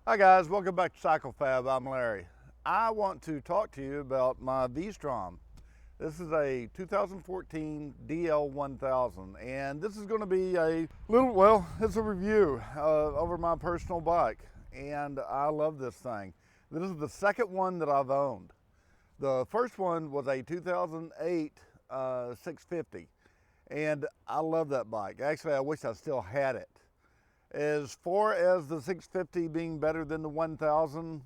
Hi guys, welcome back to Cycle Fab. I'm Larry. I want to talk to you about my V-Strom. This is a 2014 DL1000 and this is going to be a it's a review over my personal bike, and I love this thing. This is the second one that I've owned. The first one was a 2008 650 and I love that bike. Actually, I wish I still had it. As far as the 650 being better than the 1000,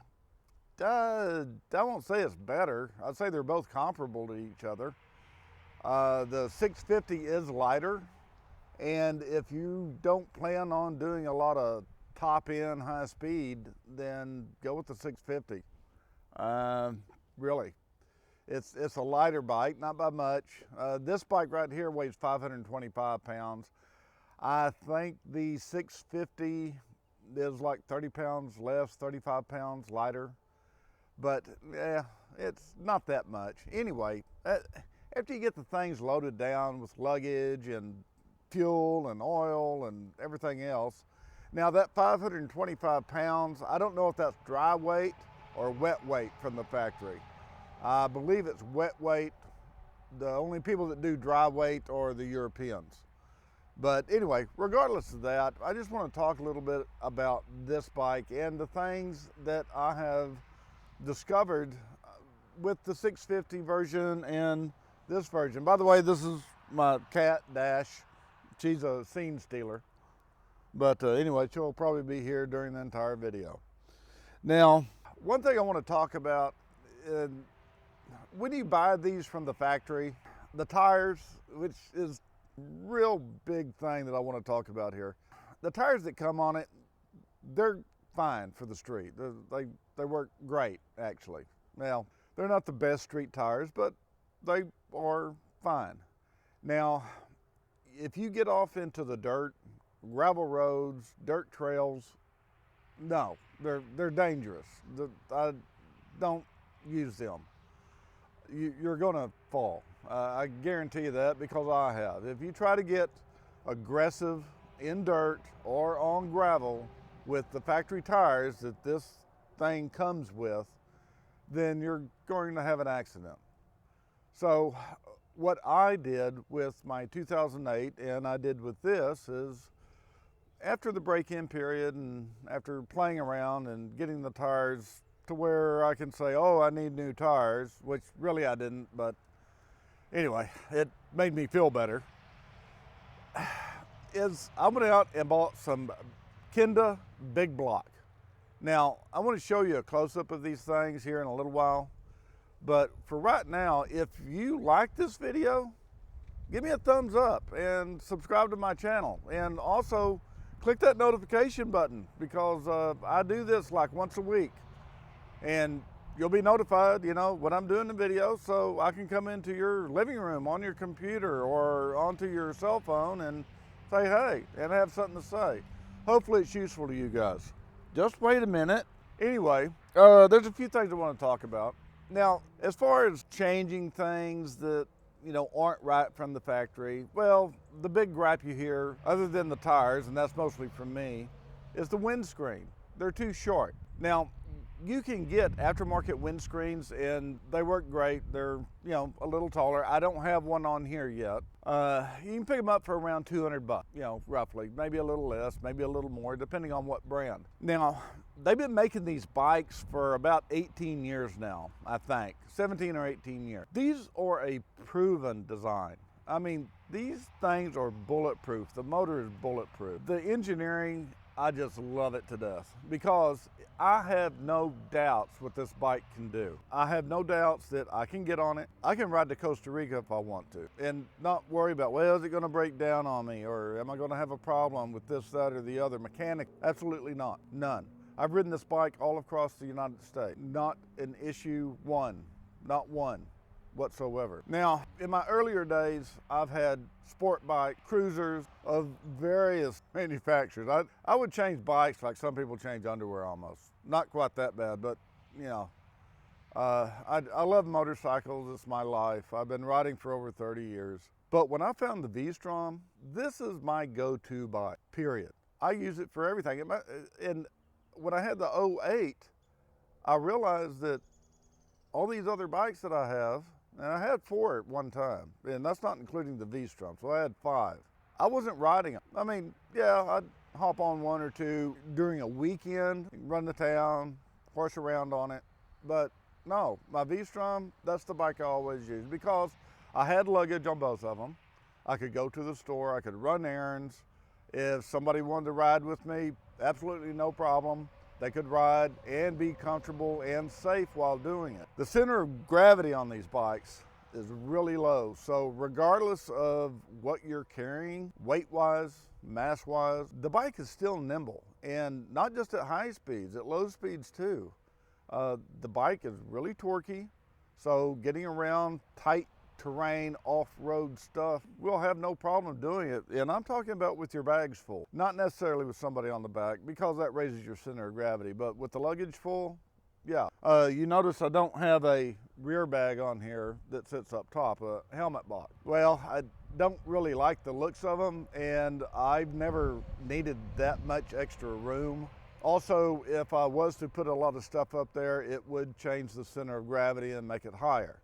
I won't say it's better. I'd say they're both comparable to each other. The 650 is lighter, and if you don't plan on doing a lot of top end high speed, then go with the 650. Really, it's a lighter bike, not by much. This bike right here weighs 525 pounds. I think the 650 is like 30 pounds less, 35 pounds lighter, but yeah, it's not that much. Anyway, after you get the things loaded down with luggage and fuel and oil and everything else, now that 525 pounds, I don't know if that's dry weight or wet weight from the factory. I believe it's wet weight. The only people that do dry weight are the Europeans. But anyway, regardless of that, I just want to talk a little bit about this bike and the things that I have discovered with the 650 version and this version. By the way, this is my cat, Dash. She's a scene stealer. But anyway, she'll probably be here during the entire video. Now, one thing I want to talk about, when you buy these from the factory, the tires, which is real big thing that I want to talk about here. The tires that come on it, they're fine for the street. They work great, actually. Now, they're not the best street tires, but they are fine. Now, if you get off into the dirt, gravel roads, dirt trails, no, they're dangerous. I don't use them. You're gonna fall. I guarantee you that, because I have. If you try to get aggressive in dirt or on gravel with the factory tires that this thing comes with, then you're going to have an accident. So what I did with my 2008 and I did with this is, after the break-in period and after playing around and getting the tires to where I can say, oh, I need new tires, which really I didn't, but anyway, it made me feel better, is I went out and bought some Kenda Big Block. Now, I want to show you a close-up of these things here in a little while, but for right now, if you like this video, give me a thumbs up and subscribe to my channel, and also click that notification button, because I do this like once a week. And you'll be notified, when I'm doing the video, so I can come into your living room on your computer or onto your cell phone and say hey, and have something to say. Hopefully it's useful to you guys. Just wait a minute. Anyway, there's a few things I want to talk about. Now, as far as changing things that, aren't right from the factory, well, the big gripe you hear, other than the tires, and that's mostly from me, is the windscreen. They're too short. Now, you can get aftermarket windscreens and they work great. They're, a little taller. I don't have one on here yet. You can pick them up for around 200 bucks, roughly. Maybe a little less, maybe a little more, depending on what brand. Now, they've been making these bikes for about 18 years now, I think. 17 or 18 years. These are a proven design. I mean, these things are bulletproof. The motor is bulletproof. The engineering, I just love it to death, because I have no doubts what this bike can do. I have no doubts that I can get on it. I can ride to Costa Rica if I want to and not worry about, well, is it going to break down on me, or am I going to have a problem with this, that, or the other mechanic? Absolutely not. None. I've ridden this bike all across the United States. Not an issue one. Not one whatsoever. Now, in my earlier days, I've had sport bike cruisers of various manufacturers. I would change bikes like some people change underwear almost. Not quite that bad, but I love motorcycles. It's my life. I've been riding for over 30 years. But when I found the V-Strom, this is my go-to bike, period. I use it for everything. And when I had the '08, I realized that all these other bikes that I have, and I had 4 at one time, and that's not including the V-Strom, so I had 5. I wasn't riding them. I mean, yeah, I'd hop on 1 or 2 during a weekend, run the town, horse around on it, but no, my V-Strom, that's the bike I always use because I had luggage on both of them. I could go to the store, I could run errands. If somebody wanted to ride with me, absolutely no problem. They could ride and be comfortable and safe while doing it. The center of gravity on these bikes is really low. So regardless of what you're carrying, weight-wise, mass-wise, the bike is still nimble. And not just at high speeds, at low speeds too. The bike is really torquey, so getting around tight terrain, off-road stuff, we'll have no problem doing it. And I'm talking about with your bags full, not necessarily with somebody on the back because that raises your center of gravity, but with the luggage full, yeah. You notice I don't have a rear bag on here that sits up top, a helmet box. Well, I don't really like the looks of them, and I've never needed that much extra room. Also, if I was to put a lot of stuff up there, it would change the center of gravity and make it higher.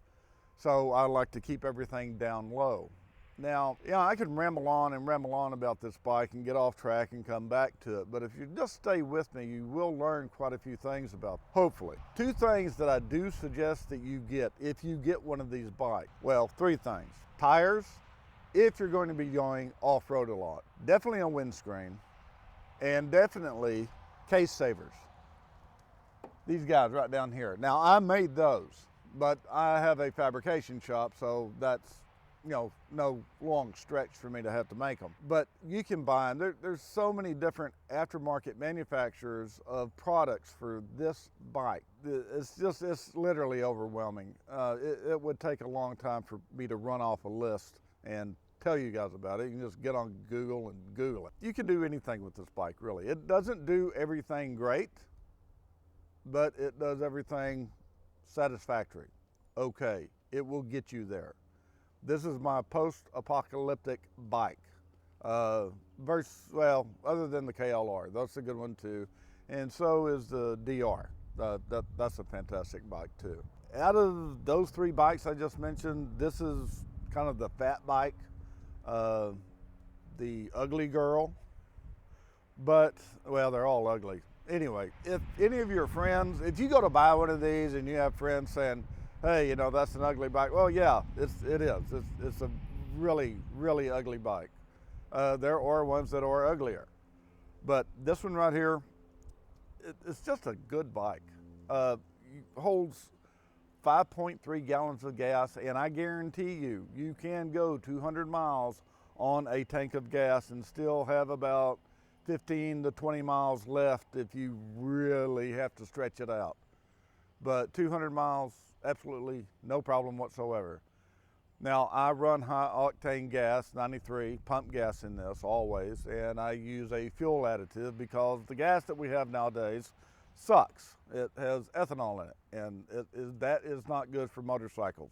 So I like to keep everything down low. Now, yeah, I can ramble on about this bike and get off track and come back to it, but if you just stay with me, you will learn quite a few things about it, hopefully. 2 things that I do suggest that you get if you get one of these bikes. Well, 3 things. Tires, if you're going to be going off-road a lot. Definitely a windscreen, and definitely case savers. These guys right down here. Now, I made those, but I have a fabrication shop, so that's, you know, no long stretch for me to have to make them. But you can buy them. There's so many different aftermarket manufacturers of products for this bike. It's literally overwhelming. It would take a long time for me to run off a list and tell you guys about it. You can just get on Google and Google it. You can do anything with this bike, really. It doesn't do everything great, but it does everything satisfactory. Okay, it will get you there. This is my post-apocalyptic bike. Well, other than the KLR, that's a good one too. And so is the DR. That's a fantastic bike too. Out of those 3 bikes I just mentioned, this is kind of the fat bike, the ugly girl. But, well, they're all ugly. Anyway, if any of your friends, if you go to buy one of these and you have friends saying, hey, you know, that's an ugly bike. Well, yeah, it is. It's a really, really ugly bike. There are ones that are uglier. But this one right here, it's just a good bike. Holds 5.3 gallons of gas, and I guarantee you, you can go 200 miles on a tank of gas and still have about 15 to 20 miles left if you really have to stretch it out. But 200 miles, absolutely no problem whatsoever. Now, I run high octane gas, 93, pump gas in this always, and I use a fuel additive because the gas that we have nowadays sucks. It has ethanol in it, and that is not good for motorcycles,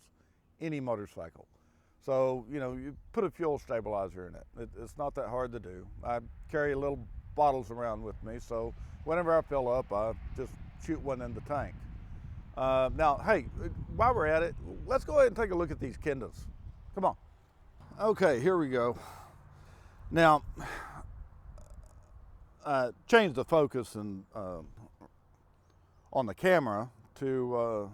any motorcycle. So, you know, you put a fuel stabilizer in it. It's not that hard to do. I carry little bottles around with me, so whenever I fill up, I just shoot one in the tank. Now, hey, while we're at it, let's go ahead and take a look at these Kendas. Come on. Okay, here we go. Now, I changed the focus and on the camera to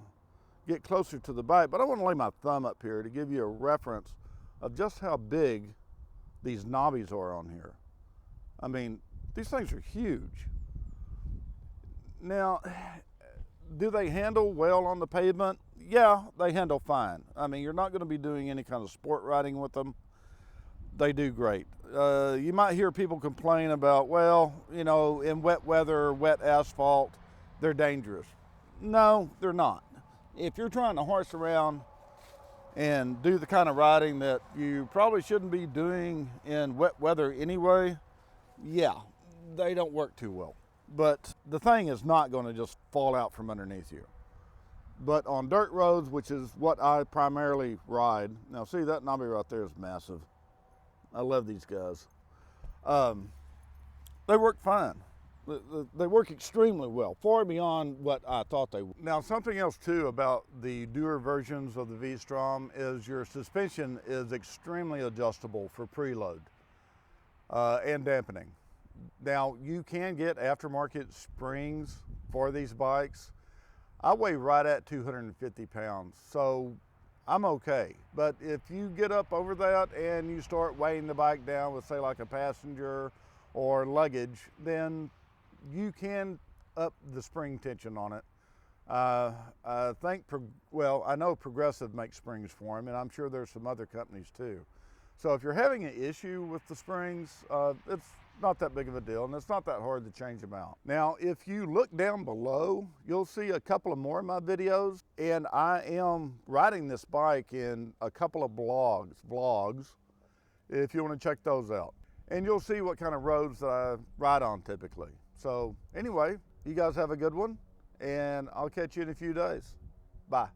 get closer to the bike, but I want to lay my thumb up here to give you a reference of just how big these knobbies are on here. I mean, these things are huge. Now, do they handle well on the pavement? Yeah, they handle fine. I mean, you're not going to be doing any kind of sport riding with them. They do great. You might hear people complain about, well, you know, in wet weather, wet asphalt, they're dangerous. No, they're not. If you're trying to horse around and do the kind of riding that you probably shouldn't be doing in wet weather anyway, yeah, they don't work too well. But the thing is not going to just fall out from underneath you. But on dirt roads, which is what I primarily ride, now see that knobby right there is massive. I love these guys. They work fine. They work extremely well, far beyond what I thought they would. Now, something else too about the newer versions of the V-Strom is your suspension is extremely adjustable for preload and dampening. Now, you can get aftermarket springs for these bikes. I weigh right at 250 pounds, so I'm okay. But if you get up over that and you start weighing the bike down with, say, like a passenger or luggage, then you can up the spring tension on it. I think, well, I know Progressive makes springs for them, and I'm sure there's some other companies too. So if you're having an issue with the springs, it's not that big of a deal, and it's not that hard to change them out. Now, if you look down below, you'll see a couple of more of my videos, and I am riding this bike in a couple of vlogs, if you want to check those out. And you'll see what kind of roads that I ride on typically. So anyway, you guys have a good one, and I'll catch you in a few days. Bye.